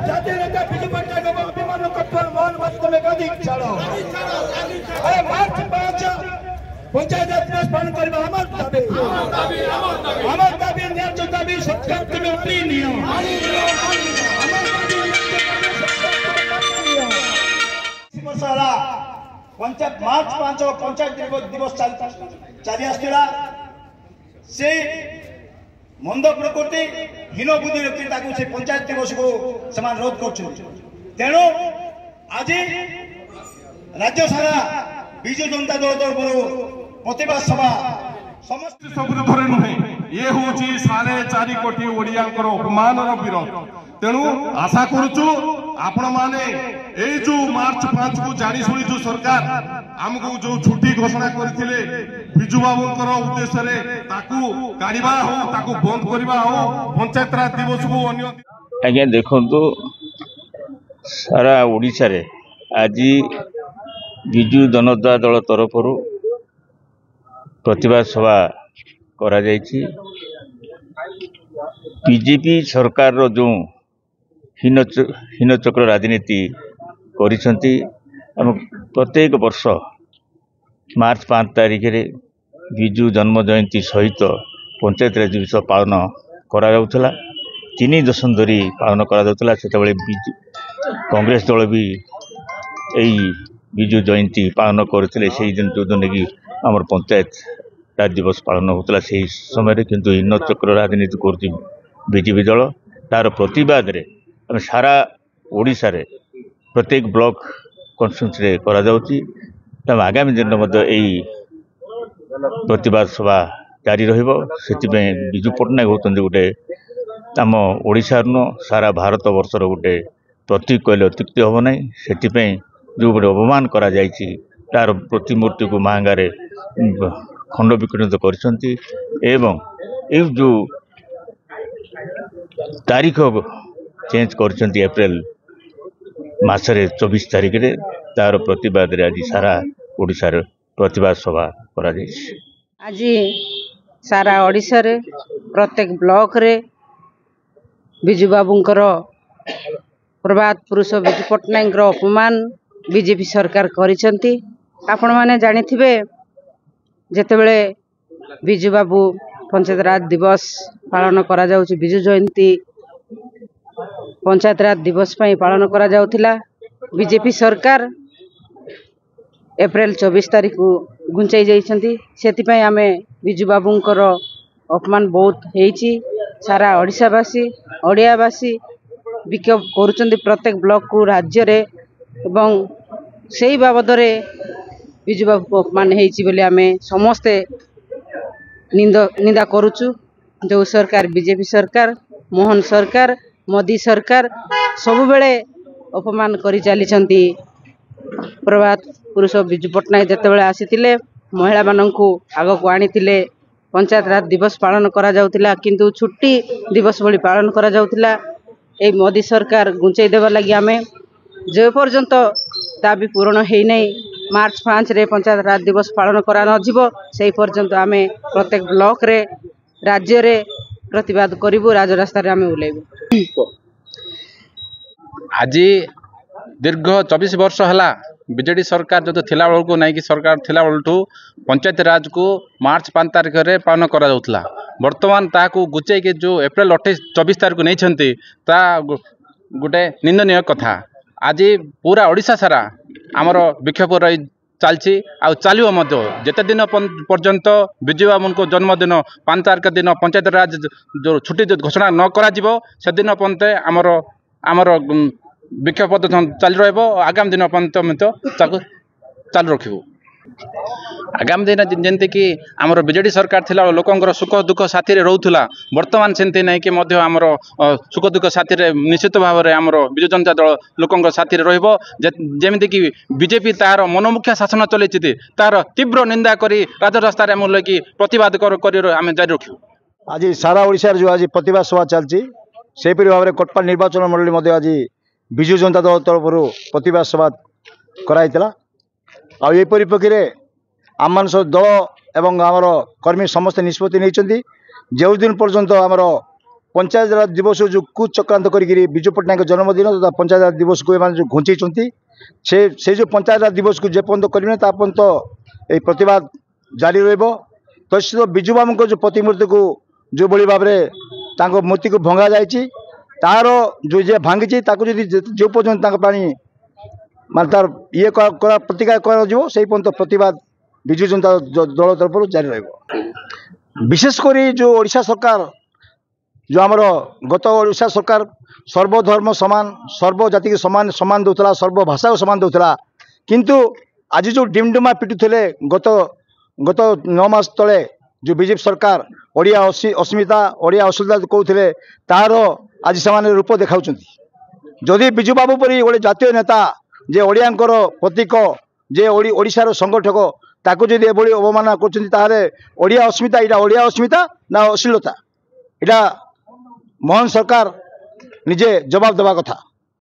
জাতীয় নেতা বিজু পট্টনায়ক অভিমান করবার মহান বাস্তবে গান্ধী ছাড়ো মার্চ 5 পঞ্চায়েত দিবস পালন করা আমার দাবি ন্যায্য দাবি সরকার থেকে উঠিয়ে নিও पंचायत मार्च 5 पंचायत दिवस चली आसला से मंद प्रकृति हीन बुद्धि व्यक्ति से पंचायत दिवस को रोध कर तेणु आज राज्य सारा विजु जनता दल तरफ प्रतिवाद सभा समस्त सब धरे नुहे ये हूँ 4.5 कोटी ओडिया अपमान विरोध तेणु आशा करुचु आपण माने जो मार्च 5 को जानी शुणी जो सरकार आमको जो छुट्टी घोषणा करथिले बिजू बाबूंकर उद्देश्य रे ताकू काढिबा हो ताकू बंद करबा हो पंचायत राज दिवस को अन्य आज्ञा देखंतु सारा ओडिसा रे आज बिजू जनता दल तरफ प्रतिवाद सभा करा जायछि बीजेपी सरकार रो जो हीनचक्र राजनीति करिसंती प्रत्येक वर्ष मार्च 5 तारिख रे बिजू जन्म जयंती सहित पंचायत राज दिवस पालन करा जाउथला 3 दशक धरी पालन करा जाउथला सेतबेले कांग्रेस दल भी एई बिजू जयंती पालन करथिले सेही दिन जो दिन की हमर पंचायत राज दिवस पालन होतला सेही समय रे किंतु हीनचक्र राजनीति करथि बीजेपी दल तार प्रतिवाद रे सारा ओडिशा रे प्रत्येक ब्लॉक कॉन्स्टिट्यूएंसी रे करा जाउची तब आगामी दिन में यही प्रतिवाद सभा जारी रहिबो सेतिबे बिजू पटनायक होतंदी गोटे आम ओडिशा न सारा भारत वर्षर गोटे प्रतीक कहले अत्युक्ति हम ना सेतिबे जो गोटे अपमान करा जायछि तार प्रतिमूर्ति को महंगारे खंड विखंडित करिसंती एवं ए जो तारीख चेंज करछंती अप्रैल मासरे 24 तारिख रे तार प्रतिवाद रे आज सारा ओडिशा रे प्रतिवाद सभा करा जायछि आज सारा ओडिशा रे प्रत्येक ब्लॉक रे बिजू बाबूंकर प्रभात पुरुष बिजू पटनायक अपमान बीजेपी सरकार करिसंती आपण माने जानिथिबे जेतेबेले बिजू बाबू पंचायत राज दिवस पालन करा जाउछि बिजू जयंती पंचायत राज दिवस पाई पालन करा जाउथिला बीजेपी सरकार अप्रैल 24 तारिख को घुंचाई जाइछंती सेति पई आमे बिजू बाबूंकर अपमान बहुत हेछि सारा ओडिशावासी ओडियावासी विक्षोभ करूछंती प्रत्येक ब्लॉक को राज्य रे एवं सेही बाबद रे बिजू बाबू को अपमान हेछि बोली आमे समस्ते निंदा करूछु जो सरकार बीजेपी सरकार मोहन सरकार मोदी सरकार सबु बेले अपमान करि चली प्रभात पुरुष बिजू पटनायक जेतेबेले आसीतिले महिला माननकु आगो को आनीतिले पंचायत राज दिवस पालन करा जाउतिला किंतु छुट्टी दिवस बोली पालन करा जाउतिला ए मोदी सरकार गुंचाई देबा लागि आमे जे पर्यंत दाबी पूर्ण हेई नै मार्च 5 रे पंचायत राज दिवस पालन करा न जिवो सेही पर्यंत आमे प्रत्येक ब्लॉक रे राज्य रे प्रतिवाद करिवु राजरास्ता रे आमे उलेबु आज दीर्घ 24 वर्ष है बीजेडी सरकार जो थिला बेलू को नहीं कि सरकार थिला बेलू पंचायत राज को मार्च 5 तारिख रे पालन करा जाउथला वर्तमान ताकू गुचै के जो अप्रैल 24 तारिख को नहीं ता गोटे निंदनीय कथा आज पूरा ओडिशा सारा आमर विक्षोभ रही चलती चलो जिते दिन पर्यंत बिजू बाबू को जन्मदिन 5 तारिख दिन पंचायत राज जो छुट्टी घोषणा न करा से दिन पर्यंत आमर आमर विक्षोभ चल रगामी दिन पर्यंत चालू रखू आगामी दिन जमती कि आमर बीजेडी सरकार थिला लोकंर सुख दुख साथी रोला बर्तमान सेमती नहीं कि आमर सुख दुख साथी निश्चित भाव में आमर बिजु जनता दल लोकंर साथी जमीती कि बीजेपी तार मनमुखिया शासन चलती तार तीव्र निंदा करी राजरास्ता कि प्रतिवाद आम जारी रखू आज सारा ओडिशा जो आज प्रतिवाद सभा चलती से भाव में कोटपाल निर्वाचन मंडली आज बिजु जनता दल तरफ प्रतिवाद सभा कराइला आई परिप्रेक्षी में आम सब दल एवं आमर कर्मी समस्त निष्पत्ति नहीं जो दिन पर्यंत आमर पंचायत राज दिवस जो कुचक्रांत करी विजु पट्टनायक जन्मदिन तथा पंचायत राज दिवस को जो घुंचई से जो पंचायत राज दिवस को जेपर्यंत करेंगे तापर्यंत ये प्रतिवाद जारी रहित विजु बाबू जो प्रतिमूर्ति को जो भाई भाव में मूर्ति को भंगा जाइए तार जो जे भांगी जो पर्यंत मान तार ये प्रतिकार कर प्रतिवाद विजु जनता दल तरफ जारी रहित विशेषकर जो ओडिशा सरकार जो आमर गत ओडिशा सरकार सर्वधर्म समान सर्वजाति को समान सम्मान दूसरा सर्वभाषा को सम्मान दूसरा किंतु आज जो डिमडुमा पिटुले गत गत 9 मास तले जो बीजेपी सरकार ओडिया अस्मिता ओडिया असुविधा कहते तार आज से रूप देखा जदि विजु बाबू परी गोटे जातीय नेता जे ओडियांकर प्रतीक जे ओडिशार संगठक ताको जदि एभली अवमानना कर ओडिया अस्मिता इटा ओडिया अस्मिता ना अश्लीलता इटा मोहन सरकार निजे जवाब देवा कथा।